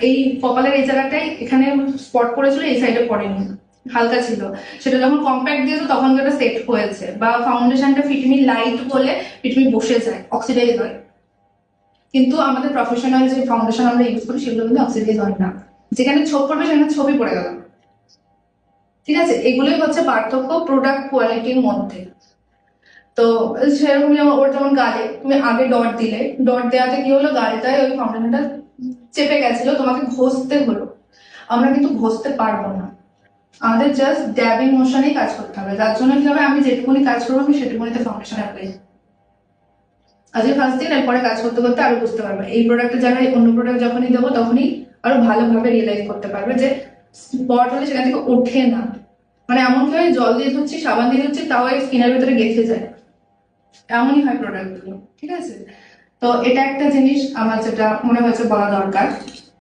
এই কপালের এই জায়গাটাই এখানে স্পট পড়েছিল, এই সাইডে পড়েনি, হালকা ছিল। সেটা যখন কম্প্যাক্ট দিয়েছো তখন যেটা সেট হয়েছে। বা ফাউন্ডেশনটা ফিটমি লাইট বলে ফিটমি বসে যায়, অক্সিডাইজ হয়। কিন্তু আমাদের প্রফেশনাল যে ফাউন্ডেশন আমরা ইউজ করি সেগুলো কিন্তু অক্সিডাইজ হয় না। যেখানে ছোপ পড়বে সেখানে ছবি পড়ে গেল। ঠিক আছে, এগুলোই হচ্ছে পার্থক্য প্রোডাক্ট কোয়ালিটির মধ্যে। তো সেরকম যেমন ওর যেমন গালে তুমি আগে ডট দিলে, ডট দেওয়াতে কি হলো, গালটায় ওই ফাউন্ডেশনটা চেপে গেছিল, তোমাকে ঘষতে হলো। আমরা কিন্তু ঘষতে পারবো না, আমাদের জাস্ট ড্যাবিং মোশনেই কাজ করতে হবে। যার জন্য কি হবে, আমি যেটুকুনি কাজ করবো আমি সেটুকুনিতে ফাউন্ডেশন অ্যাপ্লাই। আজকে ফার্স্ট দিন, এরপরে কাজ করতে করতে আরো বুঝতে পারবে। এই প্রোডাক্টের জায়গায় অন্য প্রোডাক্ট যখনই দেবো তখনই আরো ভালোভাবে রিয়েলাইজ করতে পারবে যে স্পট হলে সেখান থেকে ওঠে না। মানে এমন কি হয়, জল দিয়ে ধুচ্ছি, সাবান দিয়ে ধুচ্ছি, তাও এই স্কিনের ভিতরে গেঁথে যায়, এমনই হয় প্রোডাক্ট গুলো। ঠিক আছে, তো এটা একটা জিনিস আমার যেটা মনে হয়েছে বলা দরকার।